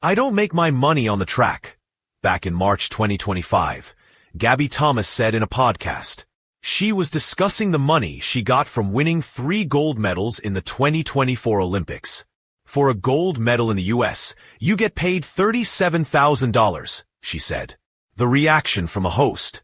I don't make my money on the track. Back in March 2025, Gabby Thomas said in a podcast, she was discussing the money she got from winning 3 gold medals in the 2024 Olympics. For a gold medal in the US, you get paid $37,000, she said. The reaction from a host.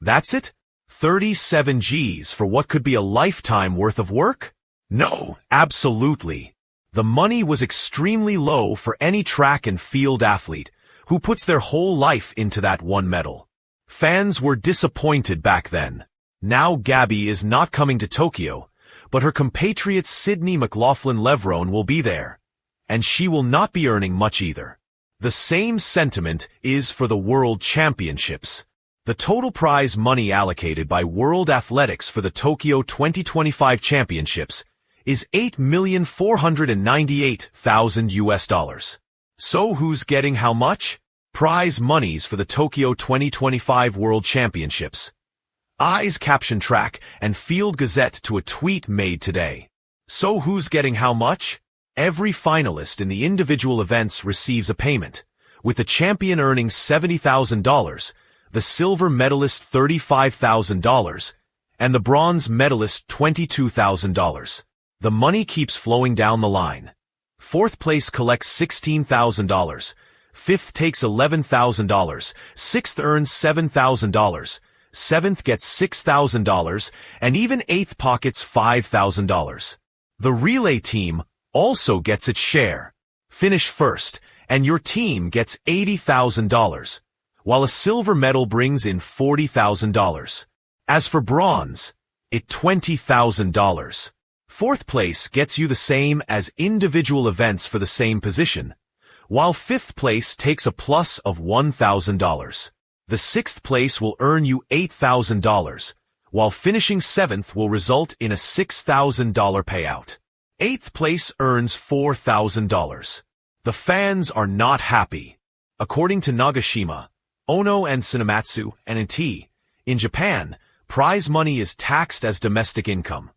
That's it? 37 G's for what could be a lifetime worth of work? No, absolutely. The money was extremely low for any track and field athlete who puts their whole life into that one medal. Fans were disappointed back then. Now Gabby is not coming to Tokyo, but her compatriot Sydney McLaughlin-Levrone will be there, and she will not be earning much either. The same sentiment is for the World Championships. The total prize money allocated by World Athletics for the Tokyo 2025 Championships is $8,498,000 US. So who's getting how much? Prize monies for the Tokyo 2025 World Championships. Eyes caption track and Field Gazette to a tweet made today. So who's getting how much? Every finalist in the individual events receives a payment, with the champion earning $70,000, the silver medalist $35,000, and the bronze medalist $22,000. The money keeps flowing down the line. 4th place collects $16,000, 5th takes $11,000, 6th earns $7,000, 7th gets $6,000, and even 8th pockets $5,000. The relay team also gets its share. Finish first, and your team gets $80,000, while a silver medal brings in $40,000. As for bronze, it's $20,000. 4th place gets you the same as individual events for the same position, while 5th place takes a plus of $1,000. The 6th place will earn you $8,000, while finishing 7th will result in a $6,000 payout. 8th place earns $4,000. The fans are not happy. According to Nagashima, Ono and Tsunematsu, N&T, in Japan, prize money is taxed as domestic income.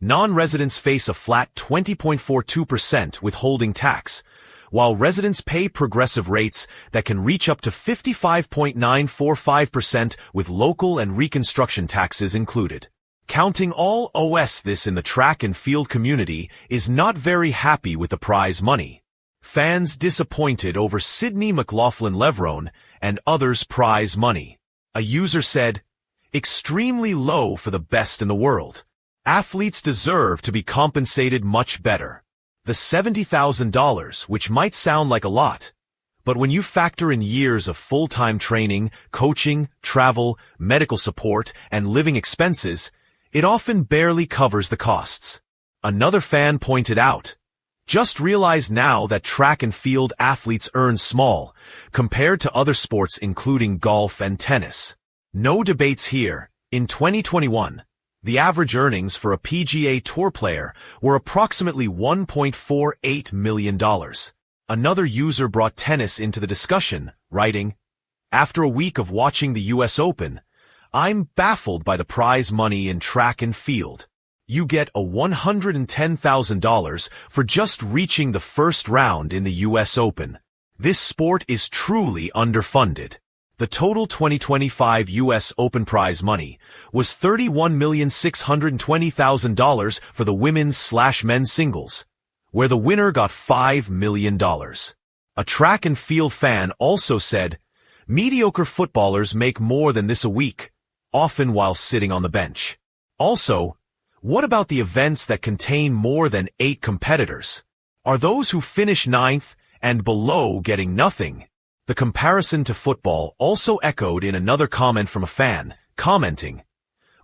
Non-residents face a flat 20.42% withholding tax, while residents pay progressive rates that can reach up to 55.945% with local and reconstruction taxes included. Counting all OS, this in the track and field community is not very happy with the prize money. Fans disappointed over Sydney McLaughlin-Levrone and others' prize money. A user said, extremely low for the best in the world. Athletes deserve to be compensated much better. The $70,000, which might sound like a lot, but when you factor in years of full-time training, coaching, travel, medical support, and living expenses, it often barely covers the costs. Another fan pointed out, just realize now that track and field athletes earn small, compared to other sports including golf and tennis. No debates here. In 2021, the average earnings for a PGA Tour player were approximately $1.48 million. Another user brought tennis into the discussion, writing, after a week of watching the US Open, I'm baffled by the prize money in track and field. You get a $110,000 for just reaching the first round in the US Open. This sport is truly underfunded. The total 2025 US Open prize money was $31,620,000 for the women's/men's singles, where the winner got $5 million. A track and field fan also said, mediocre footballers make more than this a week, often while sitting on the bench. Also, what about the events that contain more than 8 competitors? Are those who finish 9th and below getting nothing? The comparison to football also echoed in another comment from a fan, commenting,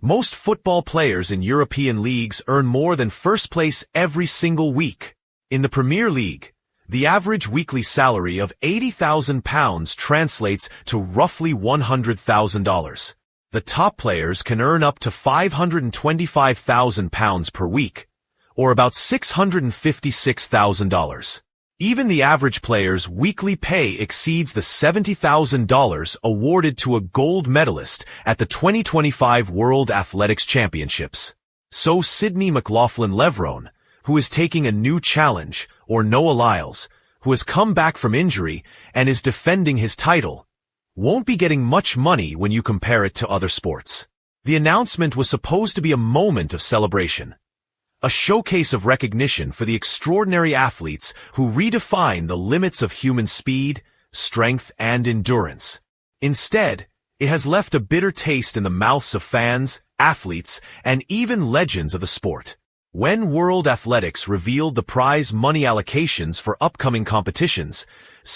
most football players in European leagues earn more than first place every single week. In the Premier League, the average weekly salary of £80,000 translates to roughly $100,000. The top players can earn up to £525,000 per week, or about $656,000. Even the average player's weekly pay exceeds the $70,000 awarded to a gold medalist at the 2025 World Athletics Championships. So Sydney McLaughlin-Levrone, who is taking a new challenge, or Noah Lyles, who has come back from injury and is defending his title, won't be getting much money when you compare it to other sports. The announcement was supposed to be a moment of celebration, a showcase of recognition for the extraordinary athletes who redefine the limits of human speed, strength, and endurance. Instead, it has left a bitter taste in the mouths of fans, athletes, and even legends of the sport. When World Athletics revealed the prize money allocations for upcoming competitions,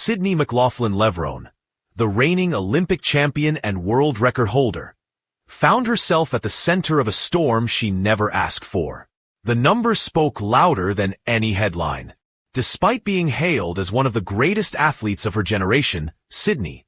McLaughlin-Levrone, the reigning Olympic champion and world record holder, found herself at the center of a storm she never asked for. The numbers spoke louder than any headline. Despite being hailed as one of the greatest athletes of her generation, Sydney,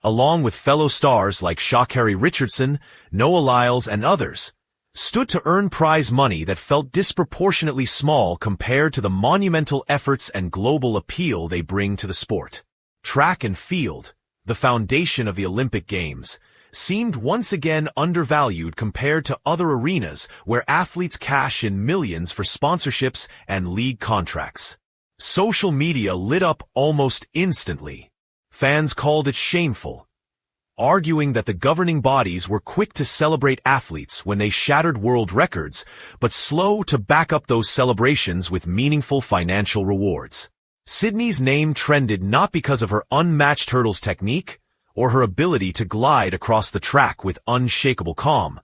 along with fellow stars like Sha'Carri Richardson, Noah Lyles, and others, stood to earn prize money that felt disproportionately small compared to the monumental efforts and global appeal they bring to the sport. Track and field, the foundation of the Olympic Games, seemed once again undervalued compared to other arenas where athletes cash in millions for sponsorships and league contracts. Social media lit up almost instantly. Fans called it shameful, arguing that the governing bodies were quick to celebrate athletes when they shattered world records, but slow to back up those celebrations with meaningful financial rewards. Sydney's name trended not because of her unmatched hurdles technique or her ability to glide across the track with unshakable calm,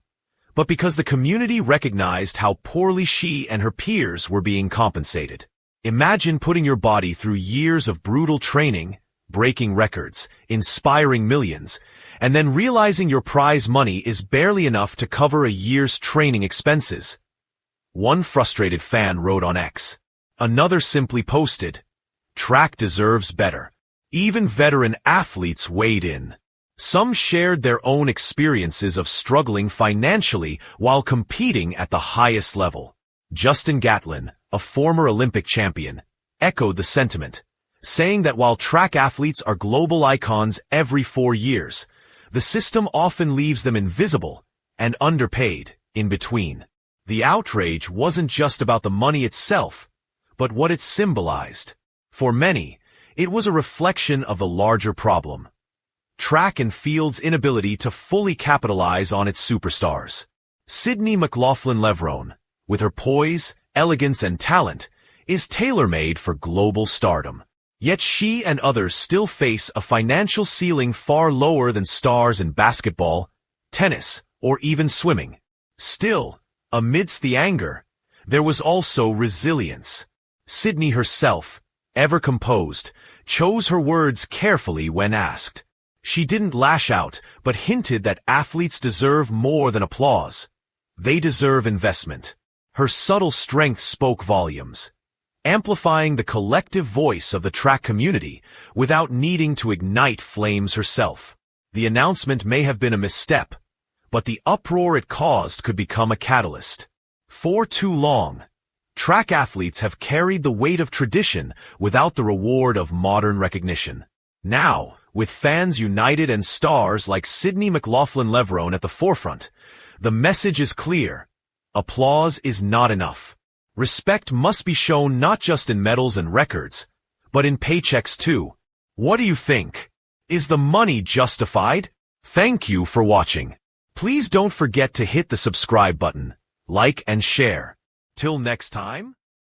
but because the community recognized how poorly she and her peers were being compensated. Imagine putting your body through years of brutal training, breaking records, inspiring millions, and then realizing your prize money is barely enough to cover a year's training expenses. One frustrated fan wrote on X. Another simply posted, "Track deserves better." Even veteran athletes weighed in. Some shared their own experiences of struggling financially while competing at the highest level. Justin Gatlin, a former Olympic champion, echoed the sentiment, saying that while track athletes are global icons every 4 years, the system often leaves them invisible and underpaid in between. The outrage wasn't just about the money itself, but what it symbolized. For many, it was a reflection of the larger problem: track and field's inability to fully capitalize on its superstars. McLaughlin-Levrone, with her poise, elegance, and talent, is tailor-made for global stardom. Yet she and others still face a financial ceiling far lower than stars in basketball, tennis, or even swimming. Still, amidst the anger, there was also resilience. Sydney herself, ever composed, chose her words carefully when asked. She didn't lash out, but hinted that athletes deserve more than applause. They deserve investment. Her subtle strength spoke volumes, amplifying the collective voice of the track community without needing to ignite flames herself. The announcement may have been a misstep, but the uproar it caused could become a catalyst. For too long, track athletes have carried the weight of tradition without the reward of modern recognition. Now, with fans united and stars like McLaughlin-Levrone at the forefront, the message is clear: applause is not enough. Respect must be shown not just in medals and records, but in paychecks too. What do you think? Is the money justified? Thank you for watching. Please don't forget to hit the subscribe button, like and share. Till next time.